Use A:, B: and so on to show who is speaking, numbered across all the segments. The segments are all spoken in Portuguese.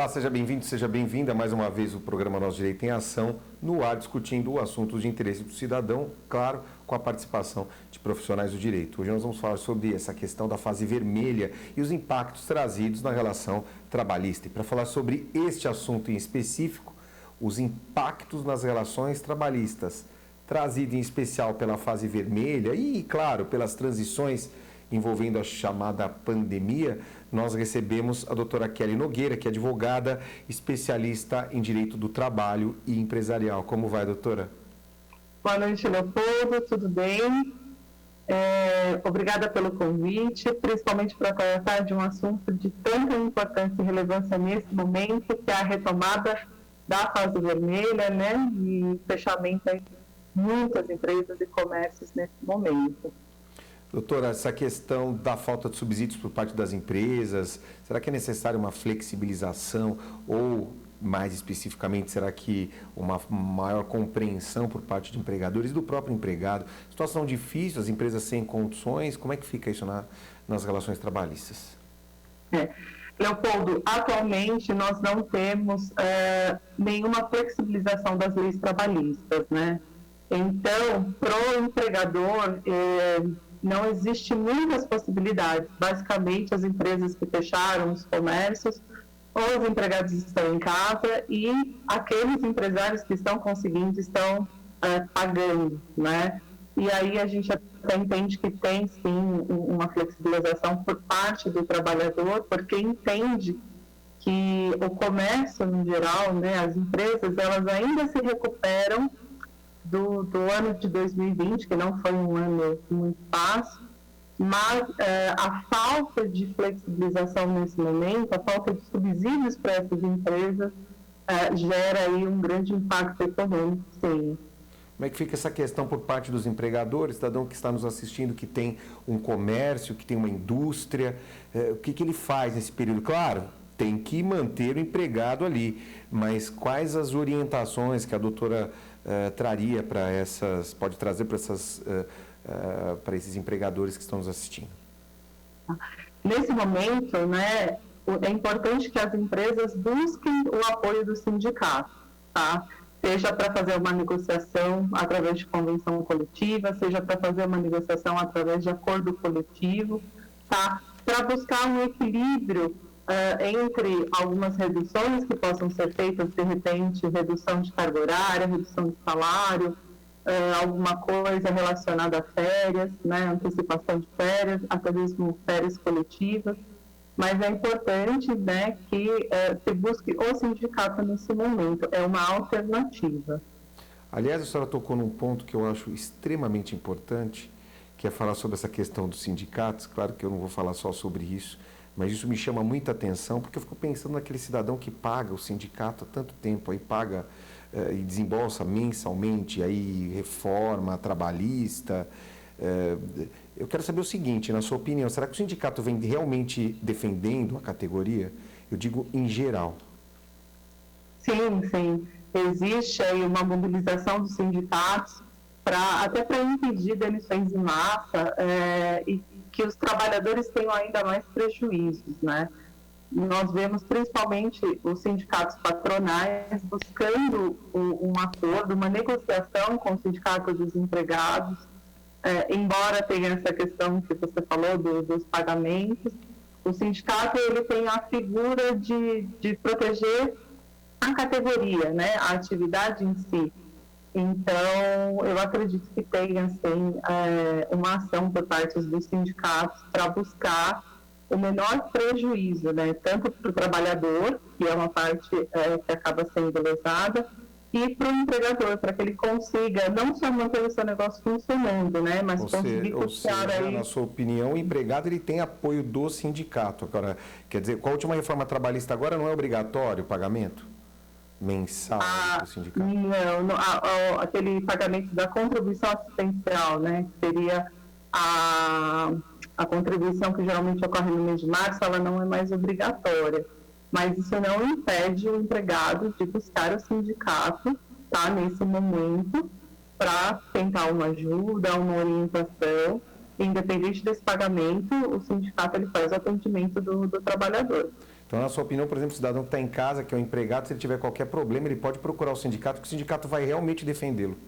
A: Olá, seja bem-vindo, seja bem-vinda mais uma vez o programa Nosso Direito em Ação, no ar discutindo assuntos de interesse do cidadão, claro, com a participação de profissionais do direito. Hoje nós vamos falar sobre essa questão da fase vermelha e os impactos trazidos na relação trabalhista. E para falar sobre este assunto em específico, os impactos nas relações trabalhistas, trazido em especial pela fase vermelha e, claro, pelas transições envolvendo a chamada pandemia, nós recebemos a doutora Kelly Nogueira, que é advogada, especialista em direito do trabalho e empresarial. Como vai, doutora?
B: Boa noite, Leopoldo, tudo bem? Obrigada pelo convite, principalmente para tratar de um assunto de tanta importância e relevância nesse momento, que é a retomada da fase vermelha, né? E fechamento de muitas empresas e comércios nesse momento.
A: Doutora, essa questão da falta de subsídios por parte das empresas, será que é necessária uma flexibilização ou, mais especificamente, será que uma maior compreensão por parte de empregadores e do próprio empregado? Situação difícil, as empresas sem condições, como é que fica isso nas relações trabalhistas?
B: Leopoldo, atualmente nós não temos nenhuma flexibilização das leis trabalhistas, né? Então, para o empregador, não existe muitas possibilidades. Basicamente, as empresas que fecharam os comércios, ou os empregados estão em casa e aqueles empresários que estão conseguindo estão pagando, né? E aí a gente até entende que tem, sim, uma flexibilização por parte do trabalhador, porque entende que o comércio, no geral, né, as empresas, elas ainda se recuperam do ano de 2020, que não foi um ano muito fácil, mas a falta de flexibilização nesse momento, a falta de subsídios para essas empresas, gera aí um grande impacto econômico, sim.
A: Como é que fica essa questão por parte dos empregadores, cidadão que está nos assistindo, que tem um comércio, que tem uma indústria, o que ele faz nesse período? Claro, tem que manter o empregado ali, mas quais as orientações que a doutora traria para essas, pode trazer para esses empregadores que estão nos assistindo?
B: Nesse momento, né, é importante que as empresas busquem o apoio do sindicato, tá? Seja para fazer uma negociação através de convenção coletiva, seja para fazer uma negociação através de acordo coletivo, tá? Para buscar um equilíbrio entre algumas reduções que possam ser feitas, de repente, redução de carga horária, redução de salário, alguma coisa relacionada a férias, né, antecipação de férias, até mesmo férias coletivas, mas é importante, né, que se busque o sindicato nesse momento, é uma alternativa.
A: Aliás, a senhora tocou num ponto que eu acho extremamente importante, que é falar sobre essa questão dos sindicatos. Claro que eu não vou falar só sobre isso, mas isso me chama muita atenção, porque eu fico pensando naquele cidadão que paga o sindicato há tanto tempo, aí paga e desembolsa mensalmente, aí reforma trabalhista. Eu quero saber o seguinte, na sua opinião, será que o sindicato vem realmente defendendo a categoria? Eu digo em geral.
B: Sim, sim. Existe aí uma mobilização dos sindicatos até para impedir demissões em massa e que os trabalhadores tenham ainda mais prejuízos, né? Nós vemos principalmente os sindicatos patronais buscando um acordo, uma negociação com o sindicato dos empregados, embora tenha essa questão que você falou dos pagamentos, o sindicato ele tem a figura de proteger a categoria, né, a atividade em si. Então, eu acredito que tenha, assim, uma ação por parte dos sindicatos para buscar o menor prejuízo, né, tanto para o trabalhador, que é uma parte que acaba sendo lesada, e para o empregador, para que ele consiga não só manter o seu negócio funcionando, né, mas conseguir custear aí...
A: Na sua opinião, o empregado ele tem apoio do sindicato. Agora, quer dizer, com a última reforma trabalhista agora não é obrigatório o pagamento mensal do sindicato?
B: Não, aquele pagamento da contribuição assistencial, né, que seria a contribuição que geralmente ocorre no mês de março, ela não é mais obrigatória. Mas isso não impede o empregado de buscar o sindicato, tá, nesse momento, para tentar uma ajuda, uma orientação. Independente desse pagamento, o sindicato ele faz o atendimento do trabalhador.
A: Então, na sua opinião, por exemplo, o cidadão que está em casa, que é um empregado, se ele tiver qualquer problema, ele pode procurar o sindicato, que o sindicato vai realmente defendê-lo.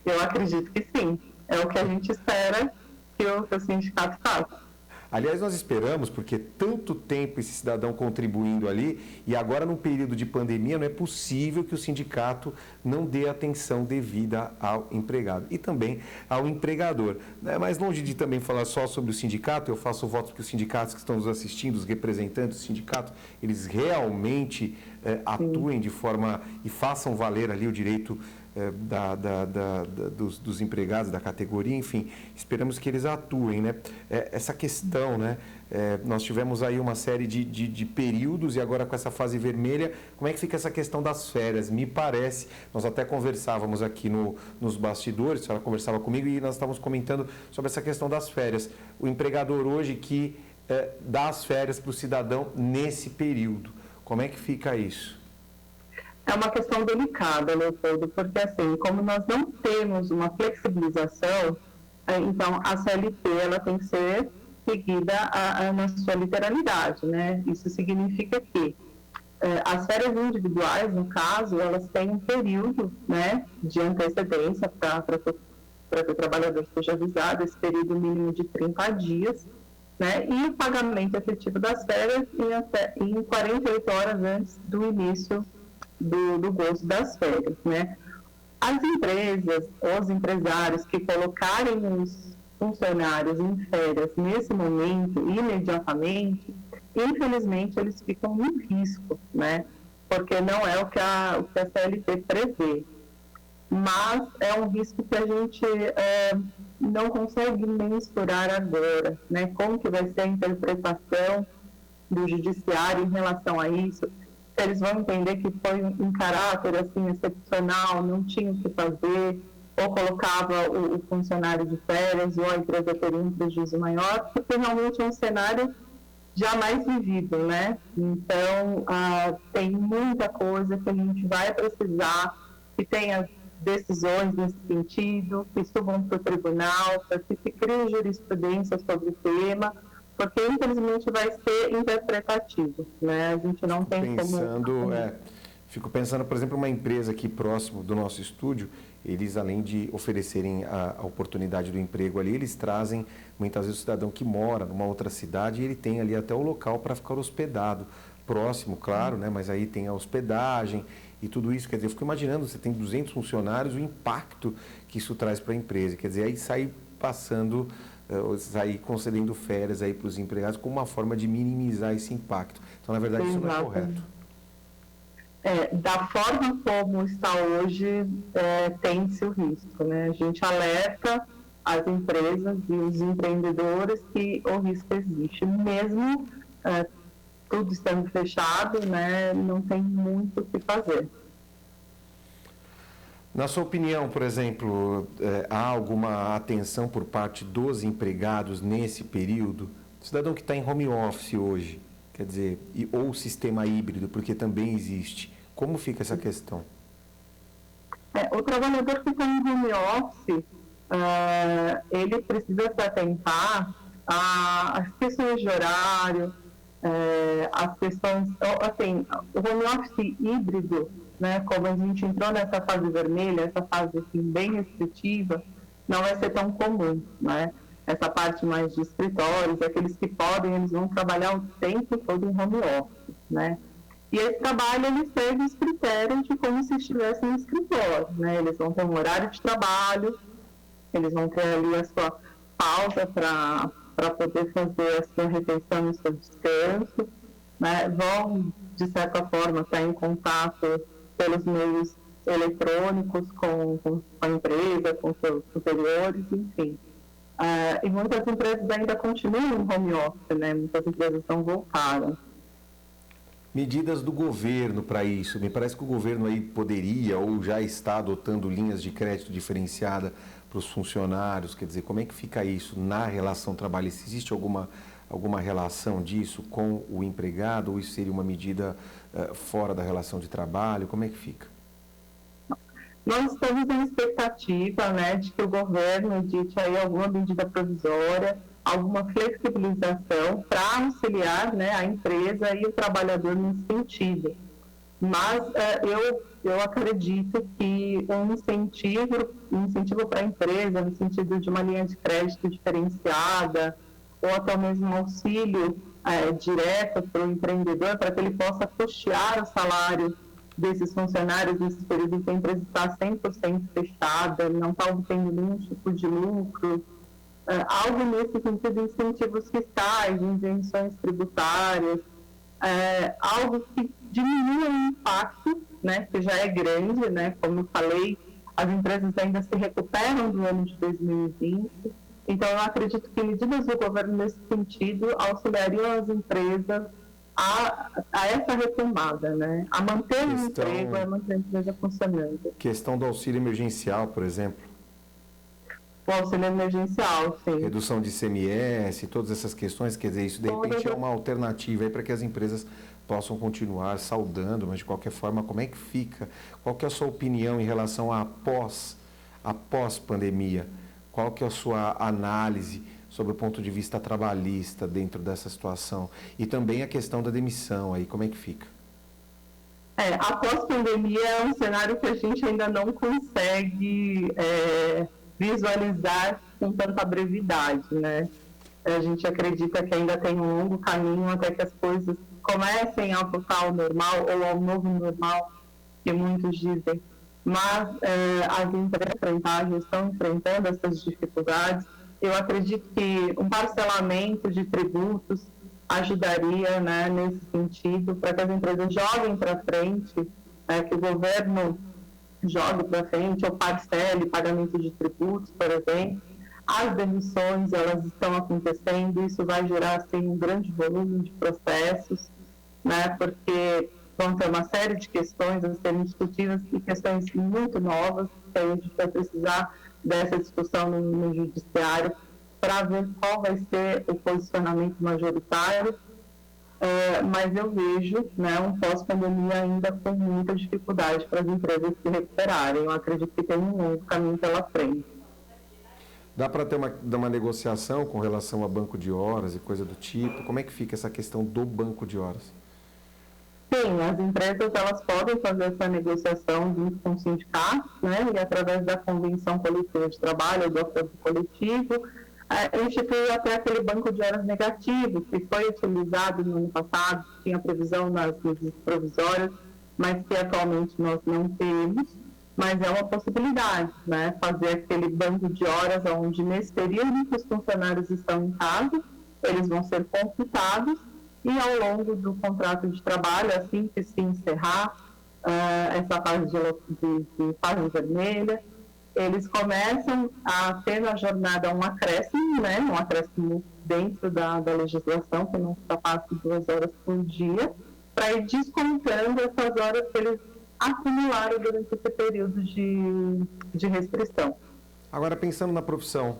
B: Eu acredito que sim. É o que a gente espera que o sindicato faça.
A: Aliás, nós esperamos, porque tanto tempo esse cidadão contribuindo ali, e agora num período de pandemia, não é possível que o sindicato não dê atenção devida ao empregado e também ao empregador. Mas longe de também falar só sobre o sindicato, eu faço votos que os sindicatos que estão nos assistindo, os representantes do sindicato, eles realmente atuem de forma e façam valer ali o direito dos empregados, da categoria, enfim, esperamos que eles atuem, né? Essa questão, né? Nós tivemos aí uma série de períodos e agora com essa fase vermelha, como é que fica essa questão das férias? Me parece, nós até conversávamos aqui nos bastidores, ela conversava comigo e nós estávamos comentando sobre essa questão das férias. O empregador hoje que dá as férias para o cidadão nesse período, como é que fica isso?
B: É uma questão delicada, Leopoldo, porque assim, como nós não temos uma flexibilização, então a CLT ela tem que ser seguida na sua literalidade, né? Isso significa que as férias individuais, no caso, elas têm um período, né, de antecedência para que o trabalhador seja avisado, esse período mínimo de 30 dias, né? E o pagamento efetivo das férias em 48 horas antes do início do gozo das férias, né? As empresas, os empresários que colocarem os funcionários em férias nesse momento, imediatamente, infelizmente eles ficam em risco, né? Porque não é o que a CLT prevê. Mas é um risco que a gente não consegue mensurar agora, né? Como que vai ser a interpretação do judiciário em relação a isso? Eles vão entender que foi um caráter assim, excepcional, não tinha o que fazer, ou colocava o funcionário de férias, ou a empresa teria um prejuízo maior, porque realmente é um cenário jamais vivido, né? Então, tem muita coisa que a gente vai precisar que tenha decisões nesse sentido, que subam para o tribunal, para que se crie jurisprudência sobre o tema, porque infelizmente vai ser interpretativo, né? A gente não tem como...
A: Fico pensando, por exemplo, uma empresa aqui próximo do nosso estúdio, eles além de oferecerem a oportunidade do emprego ali, eles trazem muitas vezes o cidadão que mora numa outra cidade e ele tem ali até o local para ficar hospedado, próximo, claro, né? Mas aí tem a hospedagem e tudo isso, quer dizer, eu fico imaginando, você tem 200 funcionários, o impacto que isso traz para a empresa, quer dizer, aí sai passando... sair concedendo férias aí para os empregados como uma forma de minimizar esse impacto. Então, na verdade, isso não é correto.
B: Da forma como está hoje, tem-se o risco, né? A gente alerta as empresas e os empreendedores que o risco existe. Mesmo tudo estando fechado, né, não tem muito o que fazer.
A: Na sua opinião, por exemplo, há alguma atenção por parte dos empregados nesse período? O cidadão que está em home office hoje, quer dizer, ou sistema híbrido, porque também existe. Como fica essa questão?
B: O trabalhador que está em home office, ele precisa se atentar às questões de horário, as questões... Assim, o home office híbrido, né, como a gente entrou nessa fase vermelha, essa fase assim, bem restritiva, não vai ser tão comum, né? Essa parte mais de escritórios, aqueles que podem, eles vão trabalhar o tempo todo em home office, né? E esse trabalho, ele segue os critérios de como se estivesse no escritório, né? Eles vão ter um horário de trabalho, eles vão ter ali a sua pausa para poder fazer a sua refeição e o seu descanso, né? Vão, de certa forma, estar em contato pelos meios eletrônicos com a empresa, com seus superiores, enfim. E muitas empresas ainda continuam em home office, né? Muitas empresas não voltaram.
A: Medidas do governo para isso. Me parece que o governo aí poderia ou já está adotando linhas de crédito diferenciada para os funcionários. Quer dizer, como é que fica isso na relação trabalhista? Existe alguma relação disso com o empregado ou isso seria uma medida fora da relação de trabalho? Como é que fica?
B: Nós estamos em expectativa, né, de que o governo edite aí alguma medida provisória alguma flexibilização para auxiliar, né, a empresa e o trabalhador nesse sentido. Mas eu acredito que um incentivo para a empresa, no sentido de uma linha de crédito diferenciada, ou até mesmo um auxílio direto para o empreendedor, para que ele possa custear o salário desses funcionários nesse período em que a empresa está 100% fechada, não está obtendo nenhum tipo de lucro, algo nesse sentido, incentivos fiscais, isenções tributárias, algo que diminua o impacto, né, que já é grande, né, como eu falei, as empresas ainda se recuperam do ano de 2020, então eu acredito que medidas do governo nesse sentido auxiliariam as empresas a essa retomada, né, a manter o emprego, a manter a empresa funcionando.
A: Questão do auxílio emergencial, por exemplo.
B: O auxílio emergencial, sim.
A: Redução de ICMS, todas essas questões, quer dizer, isso de repente é uma alternativa aí para que as empresas possam continuar saudando, mas de qualquer forma, como é que fica? Qual que é a sua opinião em relação à pós-pandemia? Qual que é a sua análise sobre o ponto de vista trabalhista dentro dessa situação? E também a questão da demissão aí, como é que fica?
B: A pós-pandemia é um cenário que a gente ainda não consegue visualizar com tanta brevidade, né? A gente acredita que ainda tem um longo caminho até que as coisas comecem a voltar ao normal ou ao novo normal, que muitos dizem. Mas as empresas estão enfrentando essas dificuldades. Eu acredito que um parcelamento de tributos ajudaria, né, nesse sentido, para que as empresas joguem para frente, que o governo jogue para frente ou parcele pagamento de tributos, por exemplo. As demissões, elas estão acontecendo, isso vai gerar, assim, um grande volume de processos, né, porque vão ter uma série de questões a serem discutidas e questões muito novas, que a gente vai precisar dessa discussão no judiciário para ver qual vai ser o posicionamento majoritário, mas eu vejo, né, um pós-pandemia ainda com muita dificuldade para as empresas se recuperarem. Eu acredito que tem um longo caminho pela frente.
A: Dá para ter uma negociação com relação a banco de horas e coisa do tipo? Como é que fica essa questão do banco de horas?
B: Sim, as empresas elas podem fazer essa negociação junto com o sindicato, né, e através da convenção coletiva de trabalho, do acordo coletivo, instituiu até aquele banco de horas negativo, que foi utilizado no ano passado, tinha previsão nas medidas provisórias, mas que atualmente nós não temos, mas é uma possibilidade, né, fazer aquele banco de horas onde nesse período que os funcionários estão em casa, eles vão ser computados e ao longo do contrato de trabalho, assim que se encerrar essa fase de fase vermelha, eles começam a ter na jornada um acréscimo, né, um acréscimo dentro da legislação, que não ultrapasse 2 horas por dia, para ir descontando essas horas que eles acumularam durante esse período de restrição.
A: Agora, pensando na profissão,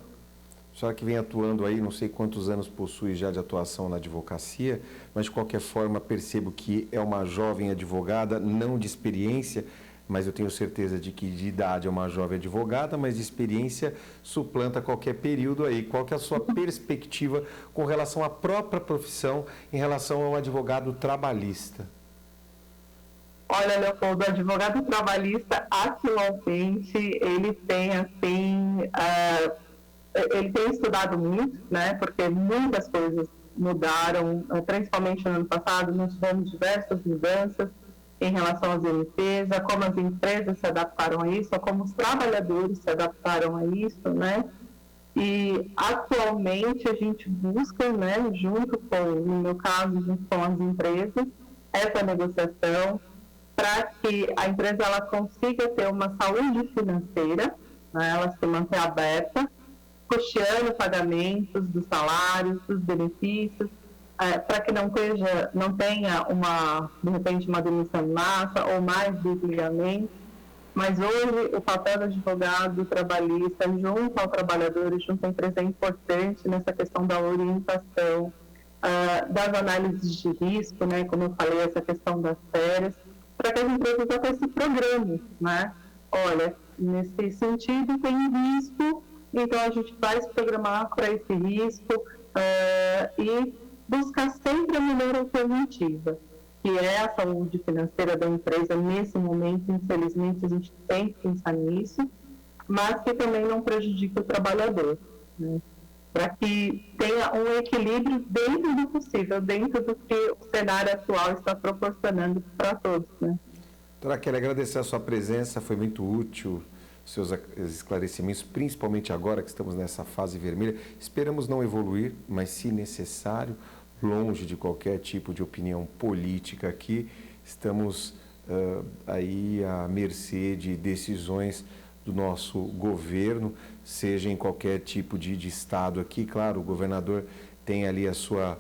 A: a senhora que vem atuando aí, não sei quantos anos possui já de atuação na advocacia, mas de qualquer forma percebo que é uma jovem advogada, não de experiência, mas eu tenho certeza de que de idade é uma jovem advogada, mas de experiência suplanta qualquer período aí. Qual que é a sua perspectiva com relação à própria profissão, em relação ao advogado trabalhista?
B: Olha, Leopoldo, o advogado trabalhista, atualmente, ele tem, assim, ele tem estudado muito, né, porque muitas coisas mudaram, principalmente no ano passado, nós tivemos diversas mudanças em relação às MPs, a como as empresas se adaptaram a isso, a como os trabalhadores se adaptaram a isso, né, e atualmente a gente busca, né, junto com, no meu caso, junto com as empresas, essa negociação, para que a empresa ela consiga ter uma saúde financeira, né, ela se manter aberta, custeando pagamentos dos salários, dos benefícios, para que não tenha de repente, uma demissão em massa ou mais desligamento. Mas hoje o papel do advogado trabalhista junto ao trabalhador e junto à empresa é importante nessa questão da orientação, das análises de risco, né, como eu falei, essa questão das férias, para que as empresas até se programem, né? Olha, nesse sentido tem risco, então a gente vai se programar para esse risco, e buscar sempre a melhor alternativa, que é a saúde financeira da empresa. Nesse momento, infelizmente, a gente tem que pensar nisso, mas que também não prejudique o trabalhador, né? Para que tenha um equilíbrio dentro do possível, dentro do que o cenário atual está proporcionando para todos, né?
A: Doutora Kelly, agradecer a sua presença, foi muito útil, seus esclarecimentos, principalmente agora que estamos nessa fase vermelha. Esperamos não evoluir, mas se necessário, longe de qualquer tipo de opinião política aqui, estamos aí à mercê de decisões do nosso governo, seja em qualquer tipo de estado aqui. Claro, o governador tem ali a sua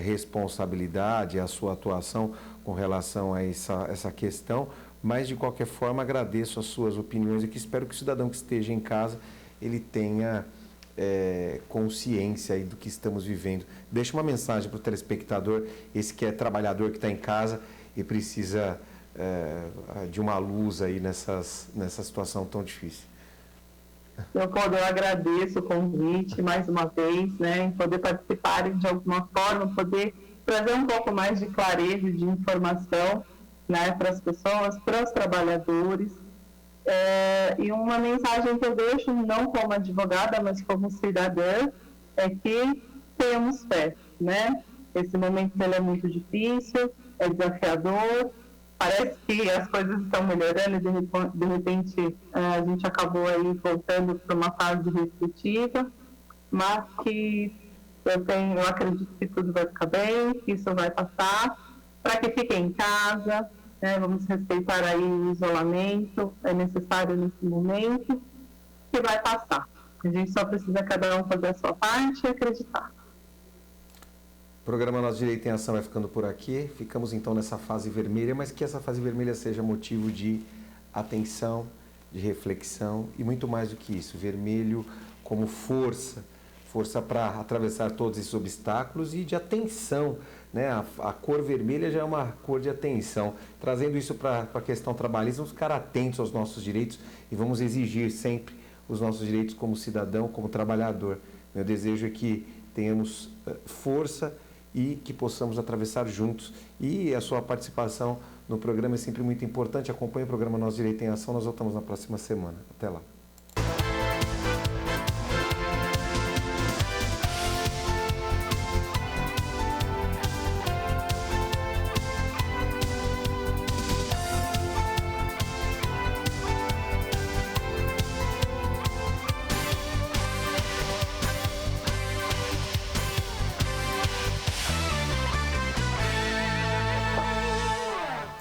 A: responsabilidade, a sua atuação com relação a essa questão, mas de qualquer forma agradeço as suas opiniões aqui. Espero que o cidadão que esteja em casa, ele tenha consciência aí do que estamos vivendo. Deixa uma mensagem para o telespectador, esse que é trabalhador, que está em casa e precisa de uma luz aí nessa situação tão difícil.
B: Eu agradeço o convite mais uma vez, né, em poder participar de alguma forma, poder trazer um pouco mais de clareza, de informação, né, para as pessoas, para os trabalhadores. E uma mensagem que eu deixo, não como advogada, mas como cidadã, é que tenhamos fé, né? Esse momento ele é muito difícil, é desafiador, parece que as coisas estão melhorando e de repente a gente acabou aí voltando para uma fase restritiva, mas que eu acredito que tudo vai ficar bem, que isso vai passar, para que fiquem em casa, né? Vamos respeitar aí o isolamento, é necessário nesse momento, que vai passar. A gente só precisa cada um fazer a sua parte e acreditar.
A: O programa Nosso Direito em Ação vai ficando por aqui. Ficamos então nessa fase vermelha, mas que essa fase vermelha seja motivo de atenção, de reflexão e muito mais do que isso. Vermelho como força para atravessar todos esses obstáculos e de atenção, né? A cor vermelha já é uma cor de atenção. Trazendo isso para a questão trabalhista, vamos ficar atentos aos nossos direitos e vamos exigir sempre os nossos direitos como cidadão, como trabalhador. Meu desejo é que tenhamos força e que possamos atravessar juntos. E a sua participação no programa é sempre muito importante. Acompanhe o programa Nosso Direito em Ação. Nós voltamos na próxima semana. Até lá.